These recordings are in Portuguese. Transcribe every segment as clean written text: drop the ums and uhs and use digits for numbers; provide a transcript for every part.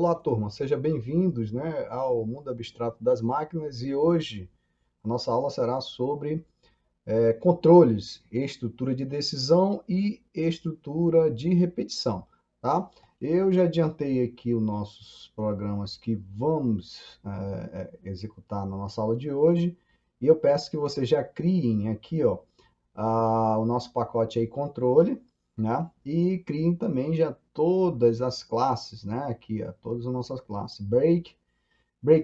Olá, turma, sejam bem-vindos, né, ao mundo abstrato das máquinas e hoje a nossa aula será sobre controles, estrutura de decisão e estrutura de repetição, tá? Eu já adiantei aqui os nossos programas que vamos executar na nossa aula de hoje e eu peço que vocês já criem aqui, ó, o nosso pacote aí controle, né? E criem também já todas as classes, né? Aqui, ó, todas as nossas classes. Break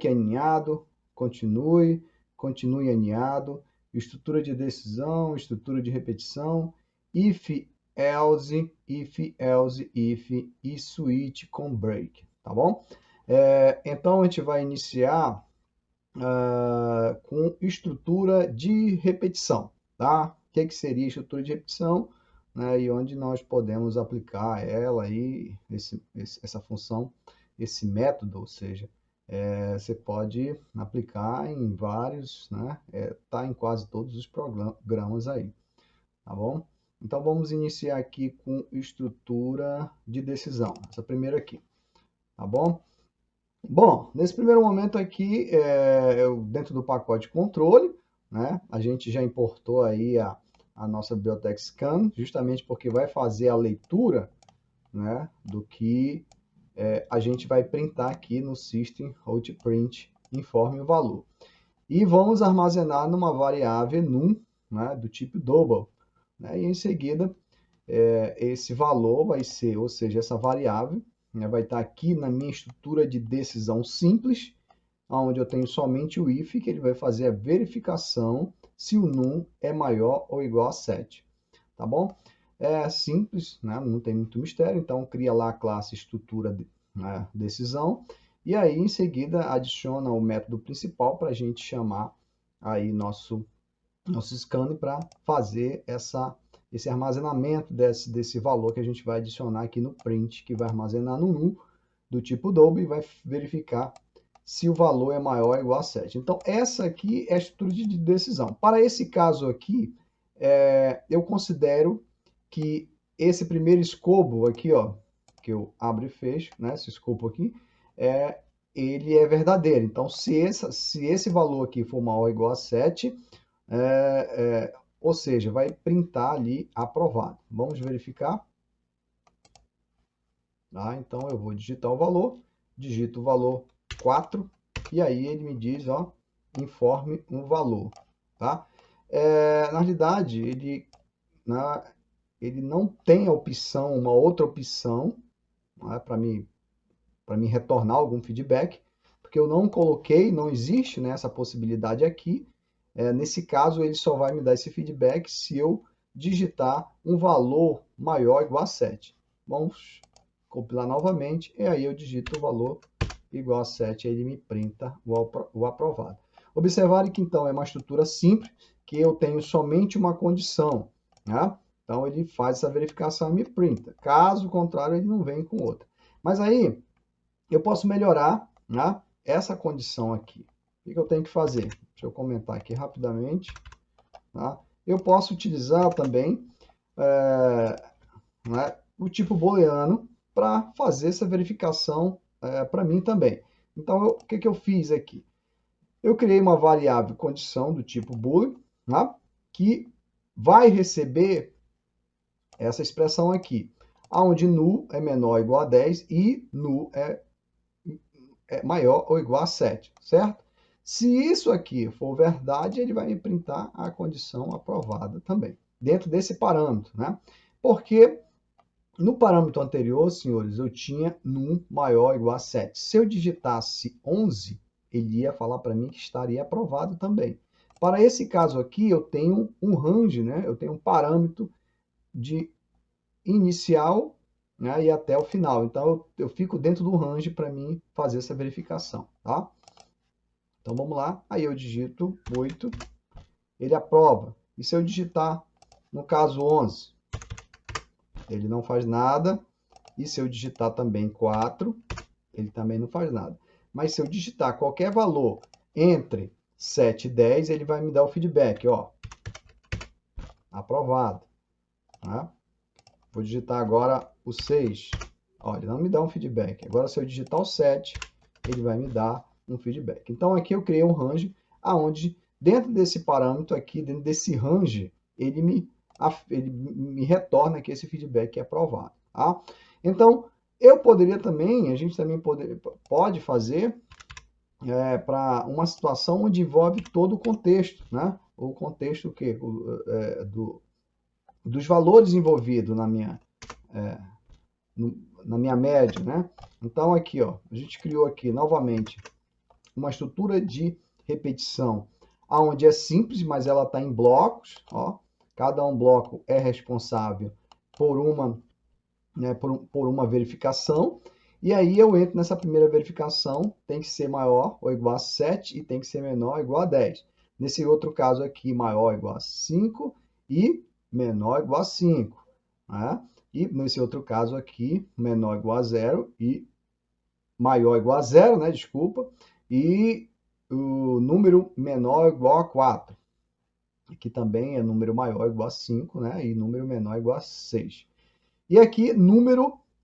aninhado, continue aninhado, estrutura de decisão, estrutura de repetição, else, if e switch com break, tá bom? Então a gente vai iniciar com estrutura de repetição, tá? O que seria estrutura de repetição? Né, e onde nós podemos aplicar ela aí, essa função, esse método, ou seja, você pode aplicar em vários, né? Tá em quase todos os programas aí, tá bom? Então vamos iniciar aqui com estrutura de decisão, essa primeira aqui, tá bom? Bom, nesse primeiro momento aqui, dentro do pacote controle, né, a gente já importou aí a nossa biblioteca scan, justamente porque vai fazer a leitura, né, do que a gente vai printar aqui no system.out.print, informe o valor. E vamos armazenar numa variável num, né, do tipo double. Né, e em seguida, esse valor vai ser, ou seja, essa variável, né, vai estar aqui na minha estrutura de decisão simples, onde eu tenho somente o if, que ele vai fazer a verificação se o num é maior ou igual a 7. Tá bom? É simples, né? Não tem muito mistério, então cria lá a classe estrutura né, decisão, e aí em seguida adiciona o método principal para a gente chamar aí nosso scan para fazer esse armazenamento desse valor que a gente vai adicionar aqui no print, que vai armazenar no num do tipo double e vai verificar se o valor é maior ou igual a 7. Então, essa aqui é a estrutura de decisão. Para esse caso aqui, eu considero que esse primeiro escopo aqui, ó, que eu abro e fecho, né, esse escopo aqui, ele é verdadeiro. Então, se esse valor aqui for maior ou igual a 7, ou seja, vai printar ali aprovado. Vamos verificar. Tá? Então, eu vou digitar o valor, digito o valor 4, e aí ele me diz, ó, informe um valor. Tá? Na realidade, ele não tem a opção, uma outra opção, né, para me retornar algum feedback, porque eu não coloquei, não existe, né, essa possibilidade aqui. Nesse caso, ele só vai me dar esse feedback se eu digitar um valor maior ou igual a 7. Vamos compilar novamente, e aí eu digito o valor igual a 7, aí ele me printa o aprovado. Observarem que então é uma estrutura simples, que eu tenho somente uma condição, né? Então ele faz essa verificação e me printa. Caso contrário, ele não vem com outra. Mas aí eu posso melhorar, né, essa condição aqui. O que eu tenho que fazer? Deixa eu comentar aqui rapidamente. Tá? Eu posso utilizar também né, o tipo booleano para fazer essa verificação para mim também. Então, o que eu fiz aqui? Eu criei uma variável condição do tipo boolean, né, que vai receber essa expressão aqui, onde null é menor ou igual a 10 e null é maior ou igual a 7, certo? Se isso aqui for verdade, ele vai me printar a condição aprovada também, dentro desse parâmetro, né? Porque no parâmetro anterior, senhores, eu tinha num maior ou igual a 7. Se eu digitasse 11, ele ia falar para mim que estaria aprovado também. Para esse caso aqui, eu tenho um range, né? Eu tenho um parâmetro de inicial, né, e até o final. Então, eu fico dentro do range para mim fazer essa verificação, tá? Então, vamos lá. Aí eu digito 8, ele aprova. E se eu digitar, no caso, 11, ele não faz nada. E se eu digitar também 4, ele também não faz nada. Mas se eu digitar qualquer valor entre 7 e 10, ele vai me dar o feedback, ó, aprovado. Tá? Vou digitar agora o 6, Olha, não me dá um feedback. Agora, se eu digitar o 7, ele vai me dar um feedback. Então, aqui eu criei um range, aonde dentro desse parâmetro aqui, dentro desse range, ele me retorna que esse feedback é aprovado. Tá? Então, eu poderia também, a gente também pode fazer para uma situação onde envolve todo o contexto, né? O contexto que dos valores envolvidos na minha média, né? Então aqui, ó, a gente criou aqui novamente uma estrutura de repetição, aonde é simples, mas ela está em blocos, ó. Cada um bloco é responsável por uma, né, por uma verificação. E aí eu entro nessa primeira verificação, tem que ser maior ou igual a 7 e tem que ser menor ou igual a 10. Nesse outro caso aqui, maior ou igual a 5 e menor ou igual a 5. Né? E nesse outro caso aqui, menor ou igual a 0 e maior ou igual a 0, né? Desculpa. E o número menor ou igual a 4. Aqui também é número maior ou igual a 5, né? E número menor ou igual a 6. E aqui,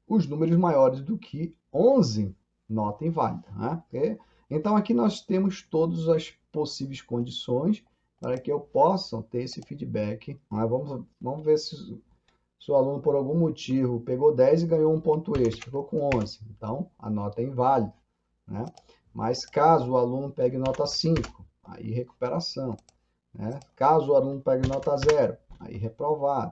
os números maiores do que 11, nota inválida. Né? Então, aqui nós temos todas as possíveis condições para que eu possa ter esse feedback. Né? Vamos ver se o aluno, por algum motivo, pegou 10 e ganhou um ponto extra, ficou com 11. Então, a nota é inválida. Né? Mas caso o aluno pegue nota 5, aí recuperação. Né? Caso o aluno pegue nota 0, aí reprovado.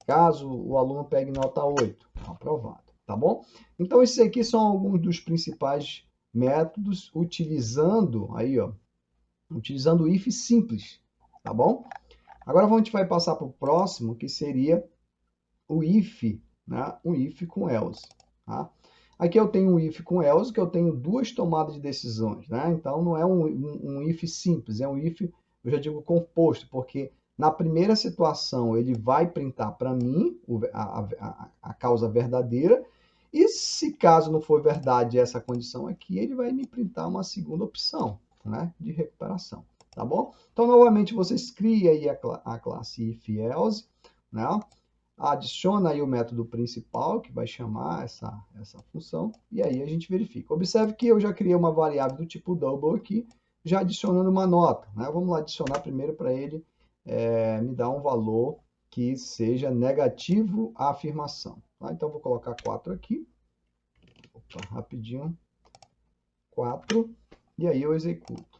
Caso o aluno pegue nota 8, aprovado, tá bom? Então, esses aqui são alguns dos principais métodos utilizando o if simples, tá bom? Agora a gente vai passar para o próximo, que seria o if, né? Um if com else, tá? Aqui eu tenho um if com else, que eu tenho duas tomadas de decisões, né? Então, não é um if simples, é um if, eu já digo composto, porque na primeira situação, ele vai printar para mim a causa verdadeira, e se caso não for verdade essa condição aqui, ele vai me printar uma segunda opção, né, de recuperação, tá bom? Então, novamente, vocês criam aí a classe if-else, né? Adiciona aí o método principal, que vai chamar essa função, e aí a gente verifica. Observe que eu já criei uma variável do tipo double aqui, já adicionando uma nota. Né? Vamos lá adicionar primeiro para ele me dar um valor que seja negativo à afirmação. Tá? Então, vou colocar 4 aqui. Opa, rapidinho. 4. E aí eu executo.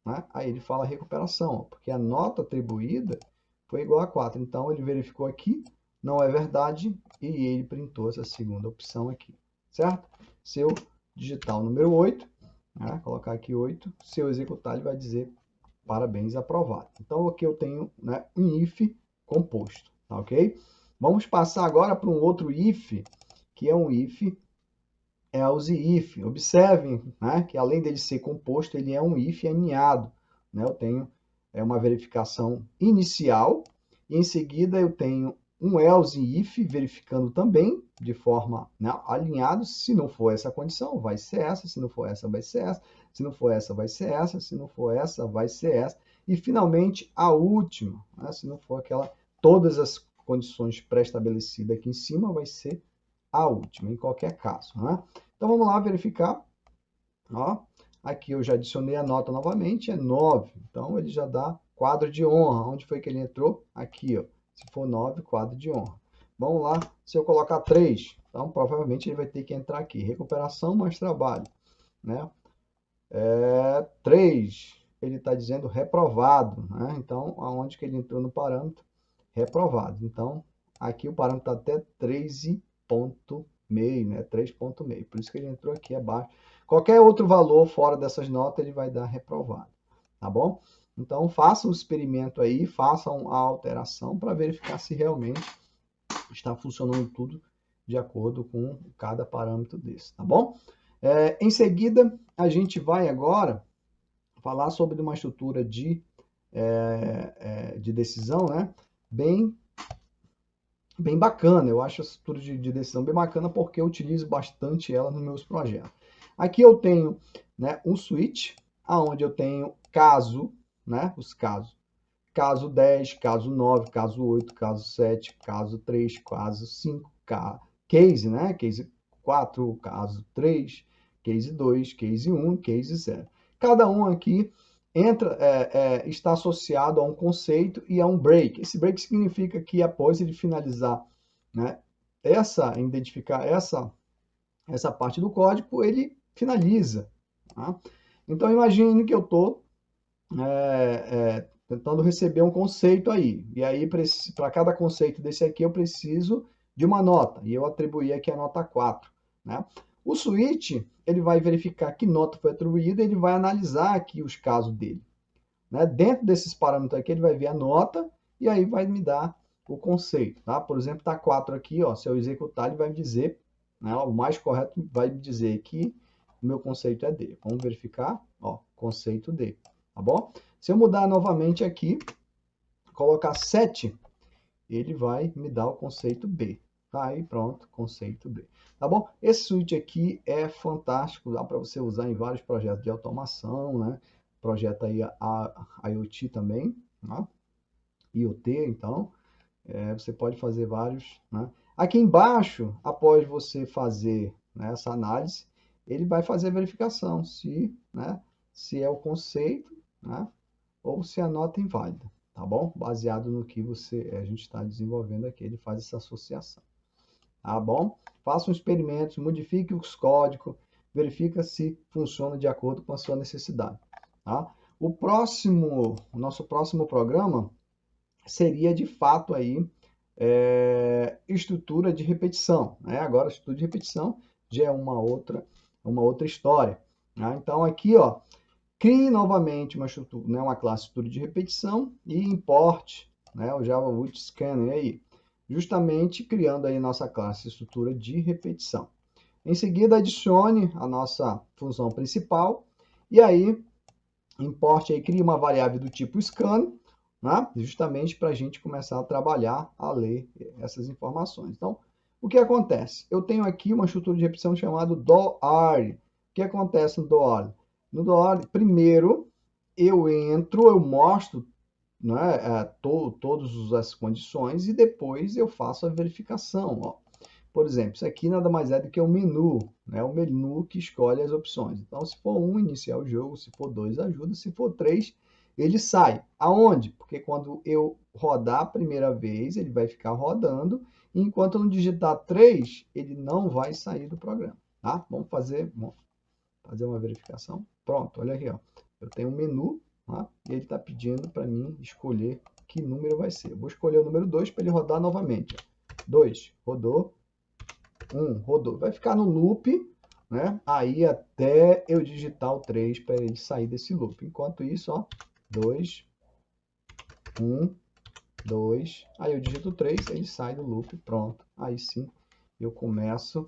Né? Aí ele fala recuperação, porque a nota atribuída foi igual a 4. Então, ele verificou aqui, não é verdade, e ele printou essa segunda opção aqui. Certo? Se eu digitar o número 8, né? Colocar aqui 8, se eu executar, ele vai dizer parabéns, aprovado. Então, aqui eu tenho, né, um if composto, tá ok? Vamos passar agora para um outro if, que é um if else if. Observem, né, que além dele ser composto, ele é um if aninhado. Né? Eu tenho uma verificação inicial, e em seguida eu tenho um else if verificando também de forma, né, alinhada. Se não for essa condição, vai ser essa. Se não for essa, vai ser essa. Se não for essa, vai ser essa. Se não for essa, vai ser essa. E finalmente a última, né, se não for aquela, todas as condições pré-estabelecidas aqui em cima, vai ser a última, em qualquer caso. Né? Então vamos lá verificar. Ó, aqui eu já adicionei a nota novamente, é 9. Então ele já dá quadro de honra. Onde foi que ele entrou? Aqui, ó. Se for 9, quadro de honra. Vamos lá, se eu colocar 3, então provavelmente ele vai ter que entrar aqui. Recuperação mais trabalho. Né? 3, ele está dizendo reprovado. Né? Então, aonde que ele entrou no parâmetro? Reprovado. Então, aqui o parâmetro está até 3,5, né? 3,5. Por isso que ele entrou aqui abaixo. Qualquer outro valor fora dessas notas, ele vai dar reprovado. Tá bom? Então, façam um experimento aí, façam a alteração para verificar se realmente está funcionando tudo de acordo com cada parâmetro desse, tá bom? Em seguida, a gente vai agora falar sobre uma estrutura de decisão, né? Bem bacana. Eu acho essa estrutura de decisão bem bacana porque eu utilizo bastante ela nos meus projetos. Aqui eu tenho, né, um switch, aonde eu tenho caso, né, os casos. Caso 10, caso 9, caso 8, caso 7, caso 3, caso 5, case, né, case 4, caso 3, case 2, case 1, case 0. Cada um aqui está associado a um conceito e a um break. Esse break significa que após ele finalizar, né, identificar essa parte do código, ele finaliza. Tá? Então, imagine que eu estou tentando receber um conceito aí. E aí, para cada conceito desse aqui, eu preciso de uma nota. E eu atribuí aqui a nota 4. Né? O switch, ele vai verificar que nota foi atribuída, ele vai analisar aqui os casos dele. Né? Dentro desses parâmetros aqui, ele vai ver a nota e aí vai me dar o conceito. Tá? Por exemplo, está 4 aqui, ó, se eu executar, ele vai me dizer, né, o mais correto vai me dizer que o meu conceito é D. Vamos verificar, ó, conceito D. Tá bom? Se eu mudar novamente aqui, colocar 7, ele vai me dar o conceito B. Tá aí, pronto, conceito B. Tá bom? Esse switch aqui é fantástico, dá para você usar em vários projetos de automação, né? Projeto aí a IoT também, tá? IoT, então, você pode fazer vários, né? Aqui embaixo, após você fazer, né, essa análise, ele vai fazer a verificação né, se é o conceito, né, ou se a nota é inválida, tá bom? Baseado no que a gente está desenvolvendo aqui, ele faz essa associação, tá bom? Faça um experimento, modifique os códigos, verifica se funciona de acordo com a sua necessidade, tá? O nosso próximo programa seria de fato aí estrutura de repetição, né? Agora, estrutura de repetição já é uma outra história, tá? Então aqui, ó, crie novamente uma estrutura, né, uma classe estrutura de repetição e importe, né, o Java Boot Scanner aí, justamente criando aí nossa classe estrutura de repetição. Em seguida, adicione a nossa função principal e aí importe aí, crie uma variável do tipo scan, né, justamente para a gente começar a trabalhar, a ler essas informações. Então, o que acontece? Eu tenho aqui uma estrutura de repetição chamada doArray. O que acontece no doArray? No doArray, primeiro, eu mostro, né, todas as condições e depois eu faço a verificação. Ó. Por exemplo, isso aqui nada mais é do que um menu, né? O menu que escolhe as opções. Então, se for 1, iniciar o jogo, se for 2, ajuda, se for 3, ele sai. Aonde? Porque quando eu rodar a primeira vez, ele vai ficar rodando, e enquanto eu não digitar 3, ele não vai sair do programa. Tá? Vamos fazer uma verificação. Pronto, olha aqui, ó. Eu tenho um menu, tá? E ele está pedindo para mim escolher que número vai ser. Eu vou escolher o número 2 para ele rodar novamente. 2, rodou. 1, rodou. Vai ficar no loop, né? Aí até eu digitar o 3 para ele sair desse loop. Enquanto isso, ó, 2, 1, 2. Aí eu digito 3, ele sai do loop, pronto. Aí sim eu começo,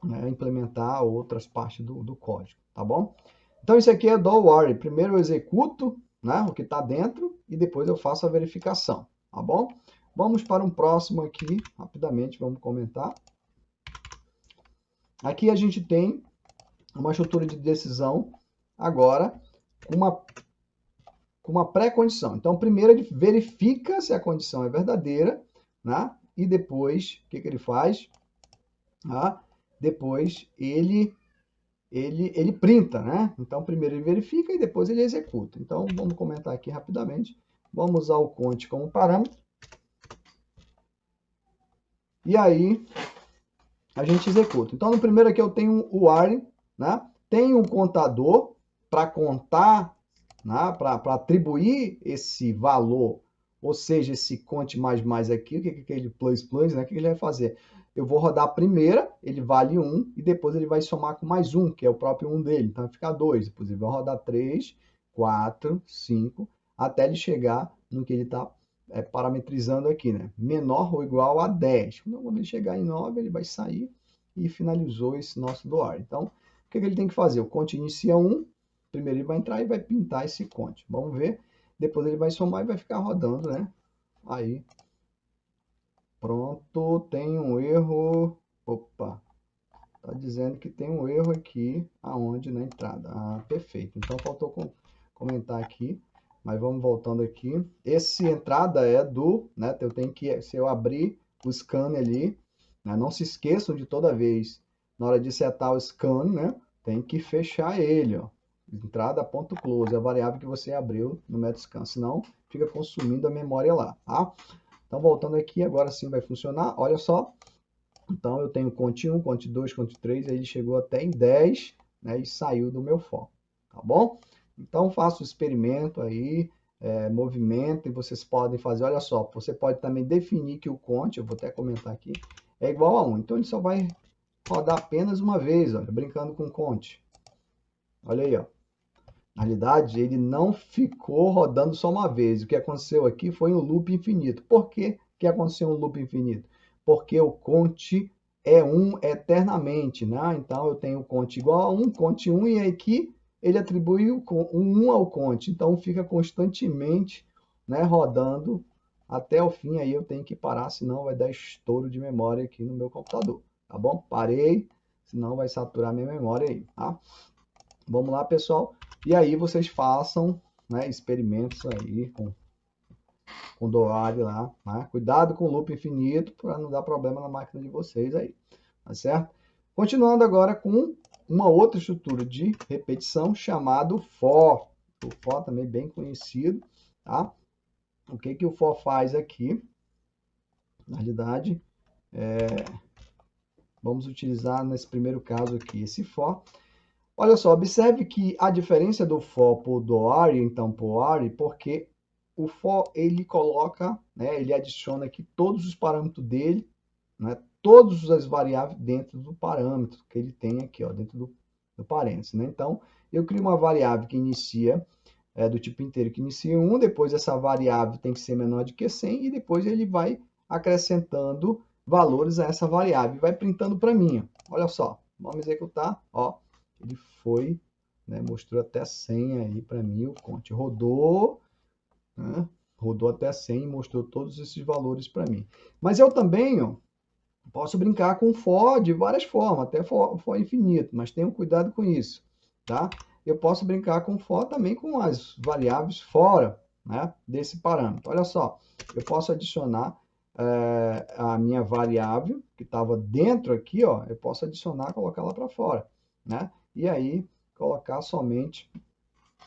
né, a implementar outras partes do código, tá bom? Então isso aqui é do worry. Primeiro eu executo, né, o que está dentro e depois eu faço a verificação, tá bom? Vamos para um próximo aqui, rapidamente vamos comentar. Aqui a gente tem uma estrutura de decisão agora com uma pré-condição. Então, primeiro ele verifica se a condição é verdadeira, né? E depois, o que ele faz? Ah, depois ele printa, né? Então, primeiro ele verifica e depois ele executa. Então, vamos comentar aqui rapidamente. Vamos usar o cont como parâmetro. E aí, a gente executa. Então, no primeiro aqui eu tenho o while, né? Tem um contador para contar, né? Para atribuir esse valor, ou seja, esse cont mais aqui, o que é aquele plus, né? O que ele vai fazer? Eu vou rodar a primeira, ele vale 1, e depois ele vai somar com mais 1, que é o próprio 1 dele, então vai ficar 2. Depois ele vai rodar 3, 4, 5, até ele chegar no que ele está parametrizando aqui, né? Menor ou igual a 10. Quando ele chegar em 9, ele vai sair e finalizou esse nosso doar. Então, o que ele tem que fazer? O cont inicia 1, primeiro ele vai entrar e vai pintar esse cont. Vamos ver. Depois ele vai somar e vai ficar rodando, né? Aí, pronto, tem um erro. Opa, tá dizendo que tem um erro aqui, aonde na entrada. Ah, perfeito. Então, faltou comentar aqui. Mas vamos voltando aqui. Essa entrada é né? Eu tenho que, se eu abrir o scanner ali, né, não se esqueçam de toda vez na hora de setar o scan, né, tem que fechar ele, ó. Entrada ponto close, a variável que você abriu no método scan, senão fica consumindo a memória lá, tá? Então, voltando aqui, agora sim vai funcionar, olha só. Então, eu tenho cont 1, cont 2, cont 3, aí ele chegou até em 10, né, e saiu do meu for, tá bom? Então, faça o experimento aí, movimento, e vocês podem fazer, olha só, você pode também definir que o cont, eu vou até comentar aqui, é igual a 1. Então, ele só vai rodar apenas uma vez, olha, brincando com cont. Olha aí, ó. Na realidade, ele não ficou rodando só uma vez. O que aconteceu aqui foi um loop infinito. Por que aconteceu um loop infinito? Porque o cont é 1 eternamente, né? Então, eu tenho cont igual a 1, cont 1, e aqui ele atribui o 1 ao cont. Então, fica constantemente, né, rodando até o fim. Aí eu tenho que parar, senão vai dar estouro de memória aqui no meu computador. Tá bom? Parei, senão vai saturar minha memória aí, tá? Vamos lá, pessoal. E aí vocês façam, né, experimentos aí com Doare lá, né? Cuidado com o loop infinito para não dar problema na máquina de vocês aí, tá certo? Continuando agora com uma outra estrutura de repetição chamado for. O for também bem conhecido, tá? O que que o for faz aqui? Na realidade, vamos utilizar nesse primeiro caso aqui esse for. Olha só, observe que a diferença do for por doare, então por are, porque o for ele coloca, né, ele adiciona aqui todos os parâmetros dele, né, todas as variáveis dentro do parâmetro que ele tem aqui, ó, dentro do parênteses, né? Então, eu crio uma variável que inicia do tipo inteiro que inicia em 1, depois essa variável tem que ser menor do que 100 e depois ele vai acrescentando valores a essa variável e vai printando para mim. Ó. Olha só, vamos executar, ó, ele foi, né, mostrou até 100 aí para mim, o cont rodou, né, rodou até 100 e mostrou todos esses valores para mim. Mas eu também, ó, posso brincar com for de várias formas, até for infinito, mas tenham cuidado com isso, tá? Eu posso brincar com for também com as variáveis fora, né, desse parâmetro. Olha só, eu posso adicionar a minha variável que estava dentro aqui, ó, eu posso adicionar, colocar lá para fora, né? E aí colocar somente,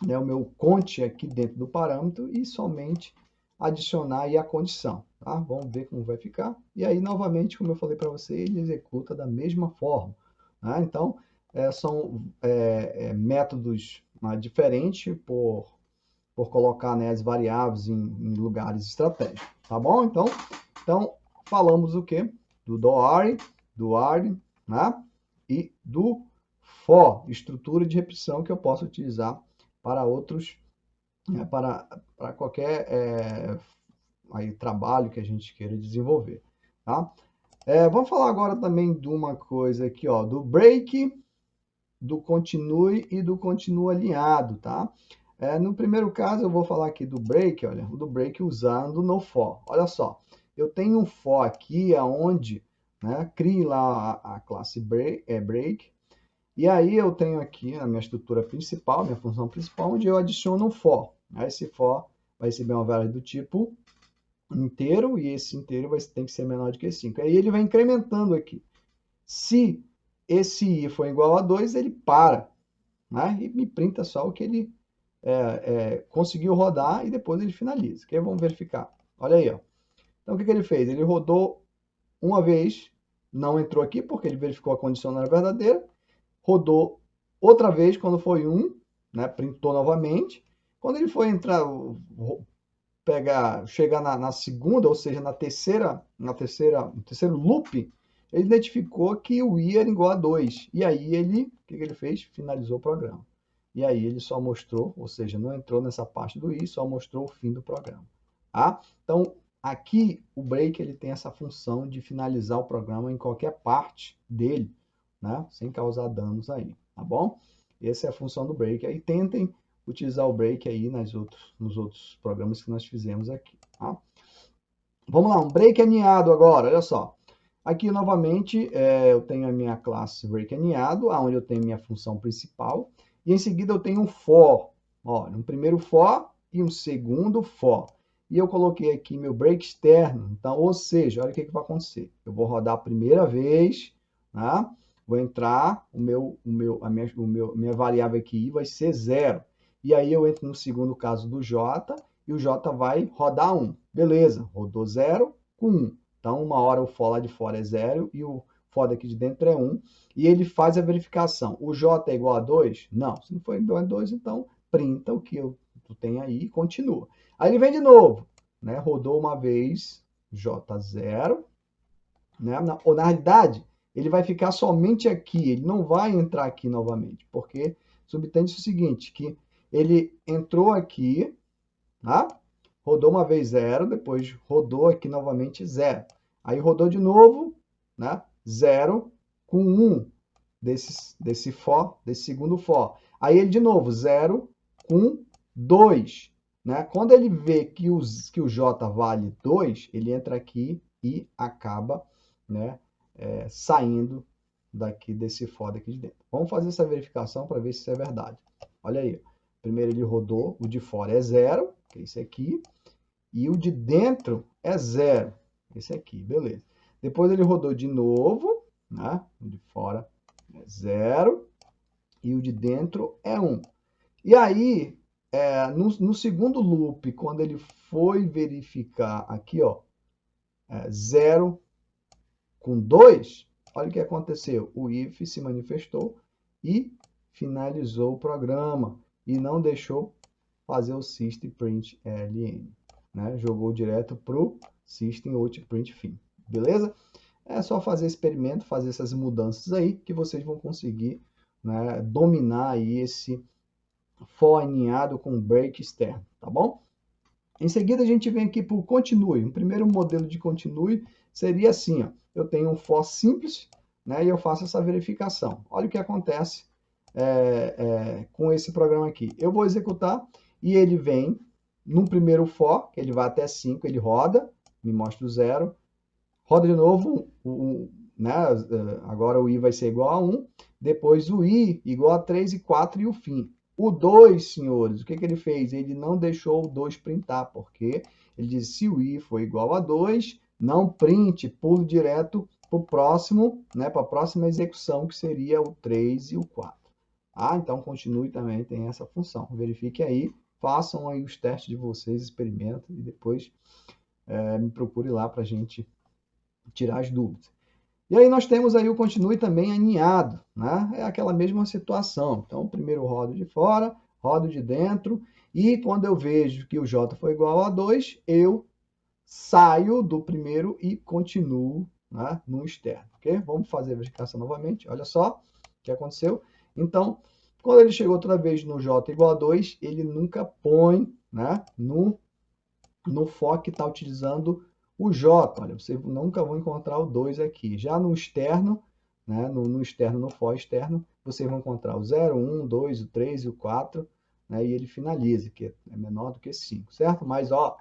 né, o meu cont aqui dentro do parâmetro e somente adicionar aí a condição, tá? Vamos ver como vai ficar. E aí, novamente, como eu falei para você, ele executa da mesma forma, né? Então, são métodos diferentes por colocar, né, as variáveis em lugares estratégicos, tá bom? Então falamos o quê? Do doare, né? E do for, estrutura de repetição que eu posso utilizar para outros, para qualquer aí, trabalho que a gente queira desenvolver, tá? Vamos falar agora também de uma coisa aqui, ó, do break, do continue e do continua alinhado, tá? No primeiro caso, eu vou falar aqui do break, olha, do break usando no for. Olha só, eu tenho um for aqui aonde, né, crie lá a classe break, e aí eu tenho aqui a minha estrutura principal, minha função principal, onde eu adiciono um for. Esse for vai receber uma variável do tipo inteiro, e esse inteiro tem que ser menor do que 5. Aí ele vai incrementando aqui. Se esse i for igual a 2, ele para, né? E me printa só o que ele conseguiu rodar e depois ele finaliza. Que vamos verificar. Olha aí, ó. Então o que ele fez? Ele rodou uma vez, não entrou aqui porque ele verificou a condição não era verdadeira, rodou outra vez quando foi 1, né? Printou novamente. Quando ele foi entrar, chegar na segunda, ou seja, no terceiro loop, ele identificou que o i era igual a 2. E aí o que ele fez? Finalizou o programa. E aí ele só mostrou, ou seja, não entrou nessa parte do i, só mostrou o fim do programa. Tá? Então, aqui o break ele tem essa função de finalizar o programa em qualquer parte dele, né? Sem causar danos aí, tá bom? Essa é a função do break. Aí tentem utilizar o break aí nos outros programas que nós fizemos aqui, tá? Vamos lá, um break aninhado agora, olha só. Aqui, novamente, eu tenho a minha classe break aninhado, onde eu tenho minha função principal, e em seguida eu tenho um for. Olha, um primeiro for e um segundo for. E eu coloquei aqui meu break externo, então, ou seja, olha o que vai acontecer. Eu vou rodar a primeira vez, tá? vou entrar, minha variável aqui I vai ser 0. E aí eu entro no segundo caso do J, e o J vai rodar 1. Beleza, rodou 0 com 1. Então, uma hora o for lá de fora é 0 e o for daqui de dentro é 1. E ele faz a verificação. O J é igual a 2? Não. Se não for igual a 2, então printa o que tu tem aí e continua. Aí ele vem de novo, né? Rodou uma vez, J0, né? Ou na realidade, ele vai ficar somente aqui, ele não vai entrar aqui novamente, porque subtende-se o seguinte, que ele entrou aqui, tá? Rodou uma vez 0, depois rodou aqui novamente 0. Aí rodou de novo, né? 0 com 1 desse for, desse segundo for. Aí ele de novo, 0 com 2. Né? Quando ele vê que o J vale 2, ele entra aqui e acaba, né, saindo daqui desse for daqui de dentro. Vamos fazer essa verificação para ver se isso é verdade. Olha aí. Primeiro ele rodou, o de fora é 0, que é esse aqui, e o de dentro é 0, esse aqui, beleza. Depois ele rodou de novo, né? O de fora é 0 e o de dentro é 1. E aí, no segundo loop, quando ele foi verificar aqui, ó, 0 com 2, olha o que aconteceu. O if se manifestou e finalizou o programa e não deixou fazer o system.println, né? Jogou direto para o system.out.println, beleza? É só fazer experimento, fazer essas mudanças aí que vocês vão conseguir, né, dominar aí esse for aninhado com break externo, tá bom? Em seguida a gente vem aqui para o continue. O primeiro modelo de continue seria assim, ó. Eu tenho um for simples, né, e eu faço essa verificação. Olha o que acontece com esse programa aqui. Eu vou executar e ele vem no primeiro for, que ele vai até 5, ele roda, me mostra o 0, roda de novo, né? Agora o i vai ser igual a 1, depois o i igual a 3 e 4 e o fim. O 2, senhores, o que ele fez? Ele não deixou o 2 printar, porque ele diz, se o i for igual a 2, não printe, pule direto para o próximo, né, para a próxima execução, que seria o 3 e o 4. Então continue também, tem essa função. Verifique aí, façam aí os testes de vocês, experimentem e depois me procure lá para a gente tirar as dúvidas. E aí nós temos aí o continue também aninhado, né? É aquela mesma situação. Então, primeiro rodo de fora, rodo de dentro, e quando eu vejo que o J foi igual a 2, eu saio do primeiro e continuo, né, no externo, ok? Vamos fazer a verificação novamente, olha só o que aconteceu. Então, quando ele chegou outra vez no J igual a 2, ele nunca põe, né, no for que está utilizando o J. Olha, você nunca vai encontrar o 2 aqui. Já no externo, né, no externo, no for externo, vocês vão encontrar o 0, 1, 2, o 3 e o 4, né, e ele finaliza, que é menor do que 5, certo? Mas, ó,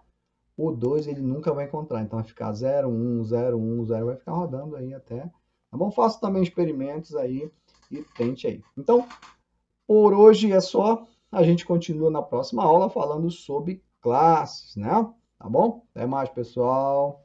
o 2 ele nunca vai encontrar, então vai ficar 0, 1, 0, 1, 0, vai ficar rodando aí até, tá bom? Faça também experimentos aí e tente aí. Então, por hoje é só, a gente continua na próxima aula falando sobre classes, né? Tá bom? Até mais, pessoal!